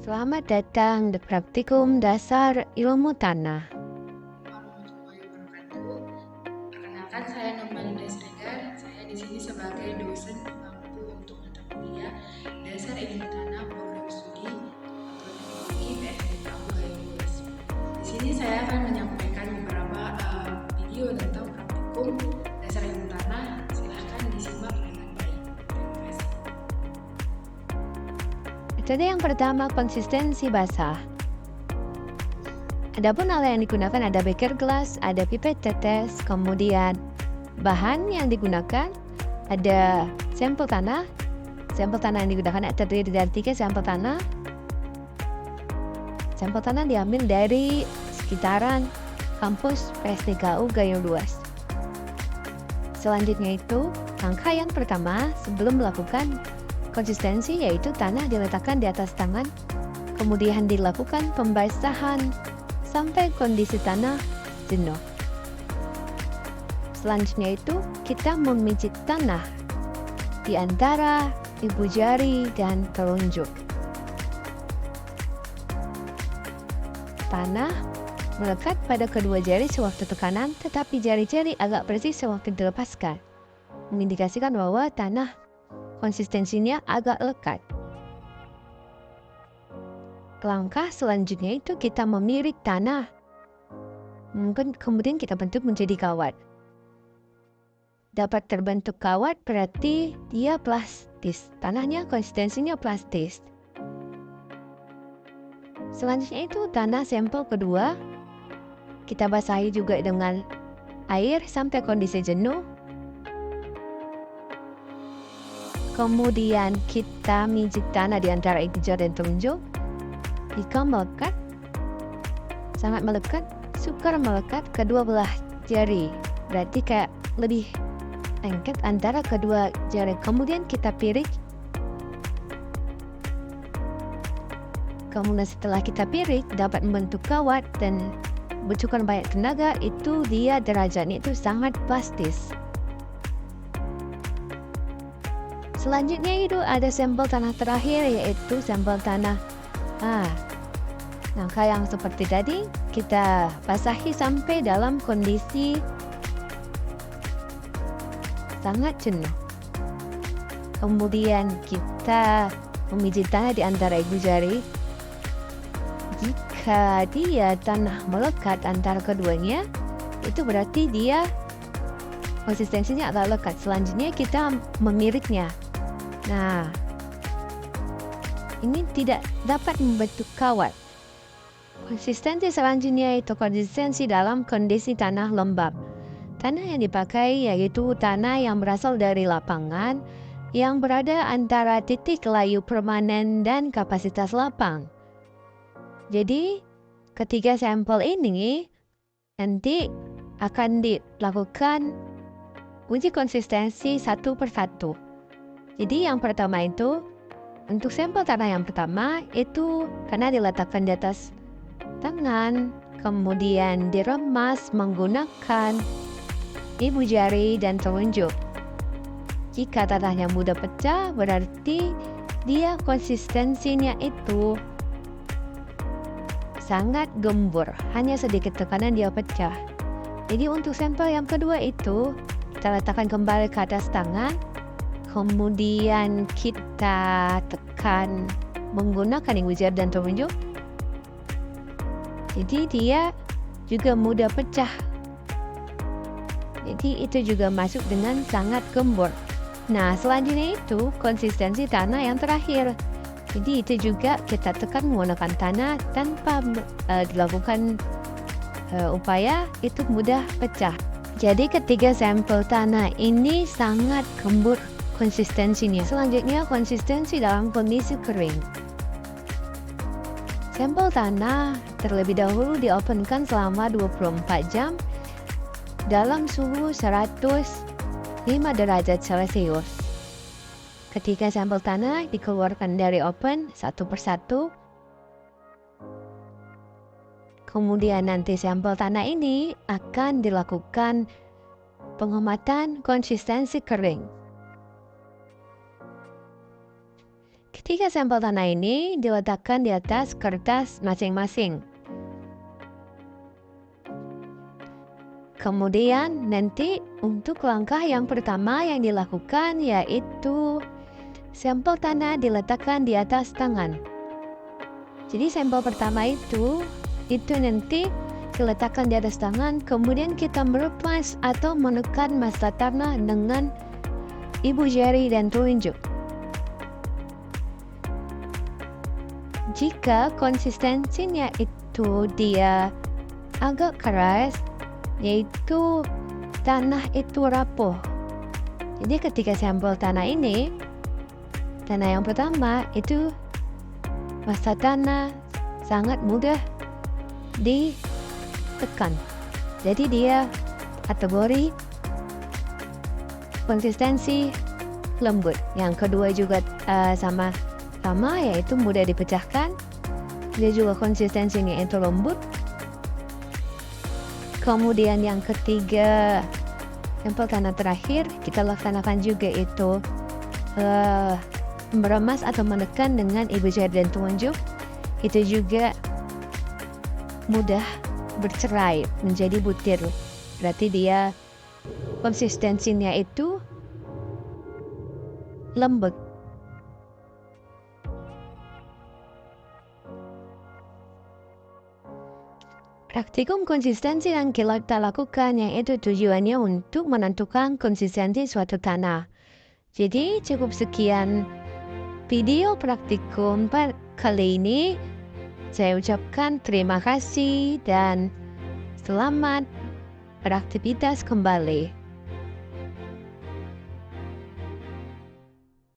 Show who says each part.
Speaker 1: Selamat datang di Praktikum Dasar Ilmu Tanah.
Speaker 2: Warahmatullahi wabarakatuh. Perkenalkan, saya Nurmalinda Siregar. Saya di sini sebagai dosen pemangku untuk mata kuliah Dasar Ilmu Tanah Program Studi Agroteknologi PSDK Gayung Luas. Di sini saya akan menyampaikan beberapa video tentang praktikum Dasar Ilmu Tanah. Silahkan disimak dengan baik. Terima kasih.
Speaker 1: Metode yang pertama, konsistensi basah. Adapun alat yang digunakan ada beker gelas, ada pipet tetes, kemudian bahan yang digunakan ada sampel tanah. Sampel tanah yang digunakan terdiri dari 3 sampel tanah. Sampel tanah diambil dari sekitaran kampus PSDKU Gayung Luas. Selanjutnya itu, langkah yang pertama sebelum melakukan konsistensi yaitu tanah diletakkan di atas tangan, kemudian dilakukan pembasahan sampai kondisi tanah jenuh. Selanjutnya itu kita memijit tanah di antara ibu jari dan telunjuk. Tanah melekat pada kedua jari sewaktu tekanan, tetapi jari-jari agak bersih sewaktu dilepaskan, mengindikasikan bahwa tanah konsistensinya agak lekat. Langkah selanjutnya itu kita memirik tanah. Kemudian kita bentuk menjadi kawat. Dapat terbentuk kawat berarti dia plastis. Tanahnya konsistensinya plastis. Selanjutnya itu tanah sampel kedua. Kita basahi juga dengan air sampai kondisi jenuh. Kemudian kita mijit tanah di antara ibu jari dan telunjuk. Jika melekat, sangat melekat, sukar melekat kedua belah jari. Berarti kayak lebih lengket antara kedua jari. Kemudian kita pirik. Kemudian setelah kita pirik, dapat membentuk kawat dan butuhkan banyak tenaga, itu dia derajatnya itu sangat plastis. Selanjutnya itu ada sampel tanah terakhir yaitu sampel tanah. Langkah yang seperti tadi kita basahi sampai dalam kondisi sangat jenuh. Kemudian kita memijit tanah di antara ibu jari. Jika dia tanah melekat antara keduanya, itu berarti dia konsistensinya agak lekat. Selanjutnya kita memiriknya. Nah, ini tidak dapat membentuk kawat. Konsistensi selanjutnya itu konsistensi dalam kondisi tanah lembab. Tanah yang dipakai yaitu tanah yang berasal dari lapangan yang berada antara titik layu permanen dan kapasitas lapang. Jadi, ketiga sampel ini nanti akan dilakukan uji konsistensi satu persatu. Jadi yang pertama itu, untuk sampel tanah yang pertama itu tanah diletakkan di atas tangan, kemudian diremas menggunakan ibu jari dan telunjuk. Jika tanahnya mudah pecah, berarti dia konsistensinya itu sangat gembur, hanya sedikit tekanan dia pecah. Jadi untuk sampel yang kedua itu, kita letakkan kembali ke atas tangan, kemudian kita tekan menggunakan ibu jari dan telunjuk. Jadi dia juga mudah pecah. Jadi itu juga masuk dengan sangat gembur. Nah, selanjutnya itu konsistensi tanah yang terakhir. Jadi itu juga kita tekan menggunakan tanah tanpa dilakukan upaya, itu mudah pecah. Jadi ketiga sampel tanah ini sangat gembur konsistensinya. Selanjutnya konsistensi dalam kondisi kering. Sampel tanah terlebih dahulu diopenkan selama 24 jam dalam suhu 105 derajat Celcius. Ketika sampel tanah dikeluarkan dari oven satu persatu, kemudian nanti sampel tanah ini akan dilakukan pengamatan konsistensi kering. Tiga sampel tanah ini diletakkan di atas kertas masing-masing. Kemudian nanti untuk langkah yang pertama yang dilakukan yaitu sampel tanah diletakkan di atas tangan. Jadi sampel pertama itu nanti diletakkan di atas tangan, kemudian kita melepas atau menekan massa tanah dengan ibu jari dan telunjuk. Jika konsistensinya itu dia agak keras, yaitu tanah itu rapuh. Jadi ketika sampel tanah ini, tanah yang pertama itu massa tanah sangat mudah ditekan. Jadi dia kategori konsistensi lembut. Yang kedua juga sama yaitu mudah dipecahkan. Dia juga konsistensinya itu lembut. Kemudian yang ketiga, sampel tanah terakhir kita laksanakan juga itu meremas atau menekan dengan ibu jari dan telunjuk. Itu juga mudah bercerai menjadi butir. Berarti dia konsistensinya itu lembut. Praktikum konsistensi yang kita lakukan yaitu tujuannya untuk menentukan konsistensi suatu tanah. Jadi cukup sekian video praktikum kali ini. Saya ucapkan terima kasih dan selamat beraktivitas kembali.